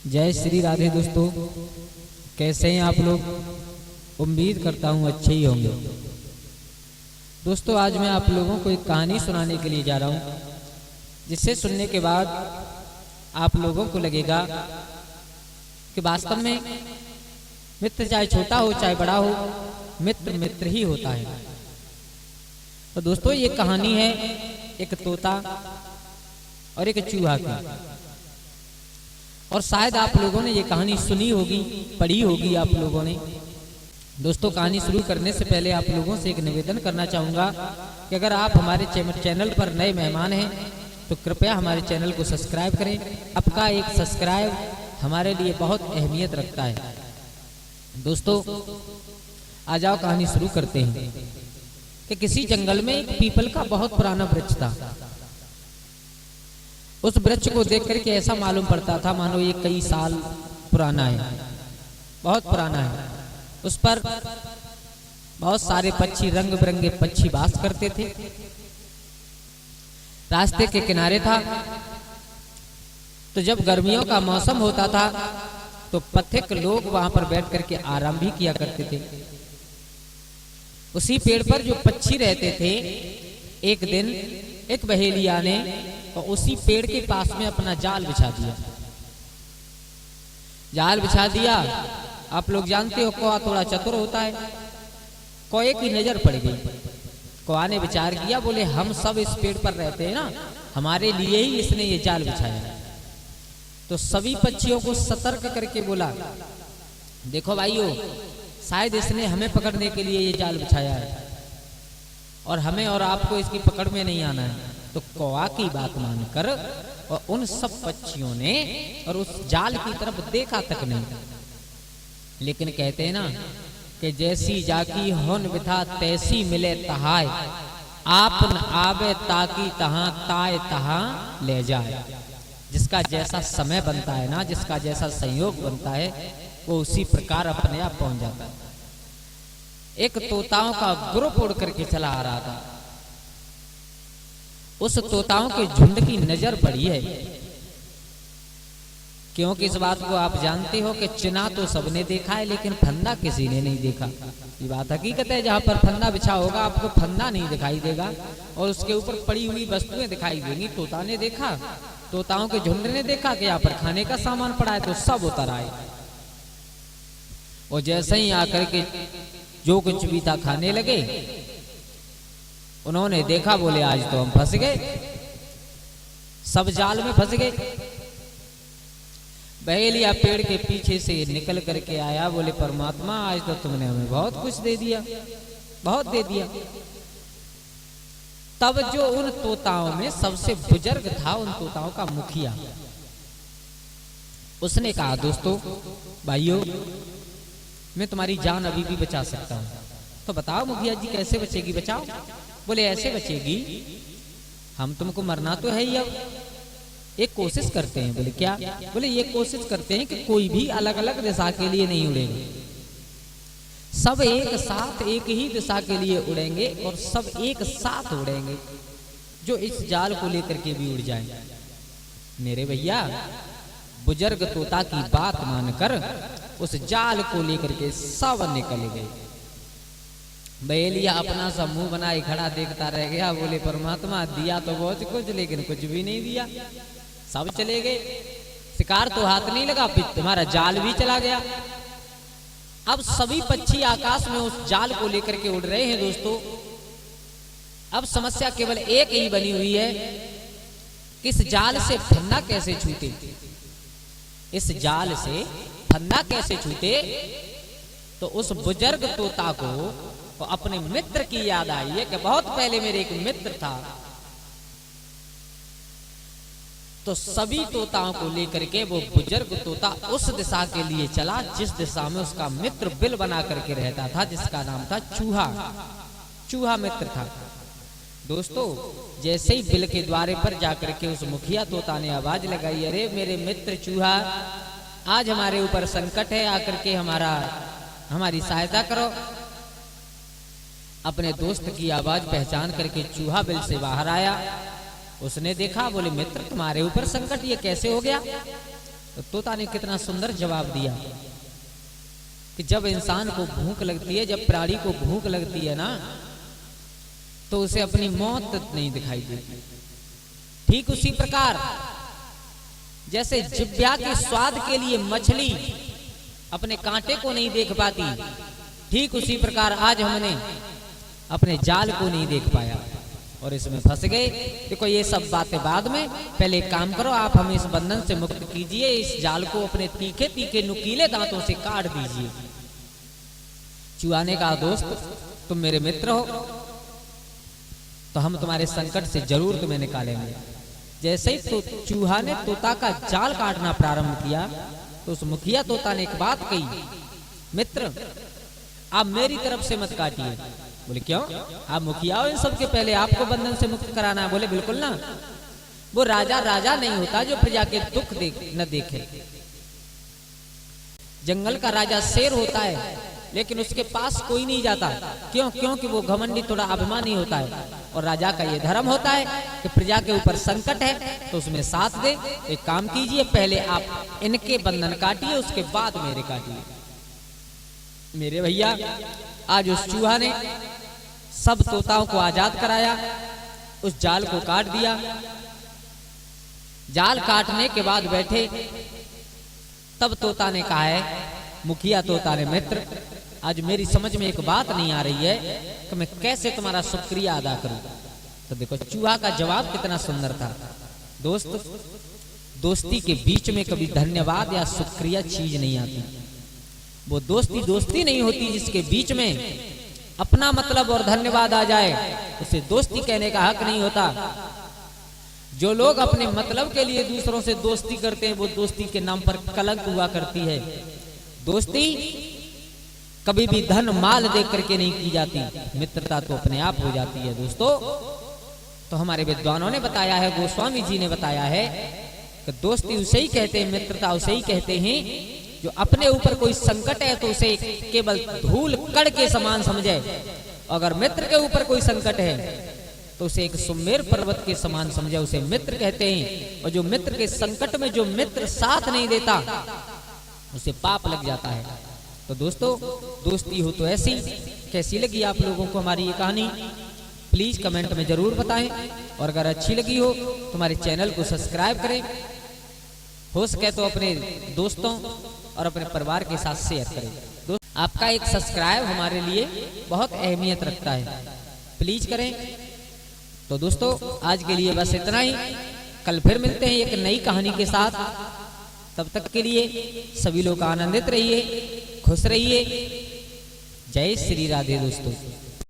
जय श्री राधे दोस्तों, कैसे हैं आप लोग। उम्मीद करता हूँ अच्छे ही होंगे। दोस्तों, आज मैं आप लोगों को एक कहानी सुनाने के लिए जा रहा हूँ, जिसे सुनने के बाद आप लोगों को लगेगा कि वास्तव में मित्र चाहे छोटा हो चाहे बड़ा हो, मित्र मित्र ही होता है। तो दोस्तों, ये कहानी है एक तोता और एक चूहा की। और शायद आप लोगों ने ये कहानी सुनी होगी, पढ़ी होगी आप लोगों ने। दोस्तों, कहानी शुरू करने से पहले आप लोगों से एक निवेदन करना चाहूँगा कि अगर आप हमारे चैनल पर नए मेहमान हैं तो कृपया हमारे चैनल को सब्सक्राइब करें। आपका एक सब्सक्राइब हमारे लिए बहुत अहमियत रखता है। दोस्तों, आ जाओ कहानी शुरू करते हैं। कि किसी जंगल में एक पीपल का बहुत पुराना वृक्ष था। उस वृक्ष को देख करके ऐसा मालूम पड़ता था मानो ये कई साल पुराना है, बहुत पुराना है। उस पर बहुत सारे पक्षी, रंग बिरंगे पक्षी वास करते थे। रास्ते के किनारे था, तो जब गर्मियों का मौसम होता था तो पथिक लोग वहां पर बैठ करके आराम भी किया करते थे। उसी पेड़ पर जो पक्षी रहते थे, एक दिन एक बहेलिया ने और उसी पेड़ के पास में अपना जाल बिछा दिया। जाल बिछा दिया। आप लोग जानते हो कौआ थोड़ा चतुर होता है। कौए की नजर पड़ गई। कौआ ने विचार किया, बोले हम सब इस पेड़ पर रहते हैं ना, हमारे लिए ही इसने ये जाल बिछाया। तो सभी पक्षियों को सतर्क करके बोला, देखो भाइयों, शायद इसने हमें पकड़ने के लिए ये जाल बिछाया है और हमें और आपको इसकी पकड़ में नहीं आना है। तो कौआ की बात मानकर और उन सब पक्षियों ने और उस जाल की तरफ देखा तक नहीं। लेकिन कहते हैं ना कि जैसी जाकी होन विधा तैसी मिले तहाय, आप न आवे ताकि तहां ताए तहां ले जाए। जिसका जैसा समय बनता है ना, जिसका जैसा संयोग बनता है, वो उसी प्रकार अपने आप पहुंच जाता है। एक तोताओं का ग्रुप उड़ करके चला आ रहा था। उस तोताओं के झुंड की नजर पड़ी है, क्योंकि इस बात को आप जानते हो कि चिना तो सबने देखा है लेकिन फंदा किसी ने नहीं देखा। ये बात हकीकत है। जहां पर फंदा बिछा होगा आपको फंदा नहीं दिखाई देगा और उसके ऊपर पड़ी हुई वस्तुएं दिखाई देंगी। तोता ने देखा, तोताओं के झुंड ने देखा कि यहाँ पर खाने का सामान पड़ा है, तो सब उतर आए। और जैसे ही आकर के जो कुछ भी था खाने लगे। उन्होंने देखा, बोले आज तो हम फंस गए, सब जाल में फंस गए। बहेलिया पेड़ के पीछे से निकल करके आया, बोले परमात्मा, आज तो तुमने हमें बहुत कुछ दे दिया, बहुत दे दिया। तब जो उन तोताओं में सबसे बुजुर्ग था, उन तोताओं का मुखिया, उसने कहा, दोस्तों भाइयों, मैं तुम्हारी जान अभी भी बचा सकता हूं। तो बताओ मुखिया जी, कैसे बचेगी? बचाओ। बोले ऐसे बचेगी, हम तुमको मरना तो है ही, अब एक कोशिश करते हैं। बोले क्या? बोले ये कोशिश करते हैं कि कोई भी अलग अलग दिशा के लिए नहीं उड़ेंगे, सब एक साथ एक ही दिशा के लिए उड़ेंगे और सब एक साथ उड़ेंगे, जो इस जाल को लेकर के भी उड़ जाए। मेरे भैया, बुजुर्ग तोता की बात मानकर उस जाल को लेकर के सब निकल गए। बहेलिया अपना सा मुंह बनाए खड़ा देखता रह गया। बोले परमात्मा, दिया तो बहुत कुछ लेकिन कुछ भी नहीं दिया, सब चले गए। शिकार तो हाथ नहीं लगा, तुम्हारा जाल भी चला गया। अब सभी पक्षी आकाश में उस जाल को लेकर के उड़ रहे हैं। दोस्तों, अब समस्या केवल एक ही बनी हुई है, इस जाल से फंदा कैसे छूटे, इस जाल से फंदा कैसे छूटे। तो उस बुजुर्ग तोता को तो अपने मित्र की याद आई है कि बहुत पहले मेरे एक मित्र था। तो सभी तोताओं को लेकर के वो बुजुर्ग तोता उस दिशा के लिए चला जिस दिशा में उसका मित्र बिल बना करके रहता था, जिसका नाम था चूहा। चूहा मित्र था। दोस्तों, जैसे ही बिल के द्वारे पर जाकर के उस मुखिया तोता ने आवाज लगाई, अरे मेरे मित्र चूहा, आज हमारे ऊपर संकट है, आकर के हमारी सहायता करो। अपने दोस्त की आवाज पहचान करके चूहा बिल से बाहर आया। उसने देखा, बोले मित्र, तुम्हारे ऊपर संकट ये कैसे हो गया? तो तोता ने कितना सुंदर जवाब दिया कि जब इंसान को भूख लगती है, जब प्राणी को भूख लगती है ना, तो उसे अपनी मौत नहीं दिखाई देती। ठीक उसी प्रकार जैसे जिह्वा के स्वाद के लिए मछली अपने कांटे को नहीं देख पाती, ठीक उसी प्रकार आज हमने अपने जाल को नहीं देख पाया और इसमें फंस गए। देखो ये सब बातें बाद में, पहले एक काम करो, आप हमें इस बंधन से मुक्त कीजिए, इस जाल को अपने तीखे तीखे नुकीले दांतों से काट दीजिए। चूहा ने कहा, दोस्त तुम मेरे मित्र हो तो हम तुम्हारे संकट से जरूर तुम्हें निकालेंगे। जैसे ही तो चूहा ने तोता का जाल काटना प्रारंभ किया तो उस मुखिया तोता ने एक बात कही, मित्र आप मेरी तरफ से मत काटिए। बोले क्यों, आप मुखिया हो, इन सबके पहले आपको बंधन से मुक्त कराना है। बोले बिल्कुल ना, वो राजा राजा नहीं होता जो प्रजा के दुख न देखे। जंगल का राजा शेर होता है लेकिन उसके पास कोई नहीं जाता। क्यों? क्योंकि वो घमंडी, थोड़ा अभिमानी होता है। और राजा का ये धर्म होता है कि प्रजा के ऊपर संकट है तो उसमें साथ दे। एक काम कीजिए, पहले आप इनके बंधन काटिए, उसके बाद मेरे काटिए। मेरे भैया आज उस चूहा ने सब तोताओं को आजाद कराया, उस जाल को काट दिया। जाल काटने के बाद बैठे, तब तोता ने कहा है, मुखिया तोता ने, मित्र आज मेरी समझ में एक बात नहीं आ रही है कि मैं कैसे तुम्हारा शुक्रिया अदा करूं। तो देखो चूहा का जवाब कितना सुंदर था। दोस्त, दोस्ती के बीच में कभी धन्यवाद या शुक्रिया चीज नहीं आती। वो दोस्ती दोस्ती नहीं होती जिसके बीच में अपना मतलब और धन्यवाद आ जाए, उसे दोस्ती कहने का हक नहीं होता। जो लोग अपने मतलब के लिए दूसरों से दोस्ती करते हैं, वो दोस्ती के नाम पर कलंक हुआ करती है। दोस्ती कभी भी धन माल देख करके नहीं की जाती, मित्रता तो अपने आप हो जाती है। दोस्तों, तो हमारे विद्वानों ने बताया है, गोस्वामी जी ने बताया है कि दोस्ती उसे ही कहते हैं, मित्रता उसे ही कहते हैं जो अपने ऊपर कोई संकट है तो उसे केवल धूल कण के समान समझे। अगर मित्र के ऊपर कोई संकट है तो उसे एक सुमेर पर्वत के समान समझे, उसे मित्र कहते हैं। और जो मित्र के संकट में जो मित्र साथ नहीं देता उसे पाप लग जाता है। तो दोस्तों, दोस्ती हो तो ऐसी। कैसी लगी आप लोगों को हमारी ये कहानी, प्लीज कमेंट में जरूर बताएं। और अगर अच्छी लगी हो तो हमारे चैनल को सब्सक्राइब करें, हो सके तो अपने दोस्तों और अपने परिवार के साथ शेयर करें। आपका एक सब्सक्राइब हमारे लिए बहुत अहमियत रखता है, प्लीज करें। तो दोस्तों, आज के लिए बस इतना ही। कल फिर मिलते हैं एक नई कहानी के साथ। तब तक के लिए सभी लोग आनंदित रहिए, खुश रहिए। जय श्री राधे दोस्तों।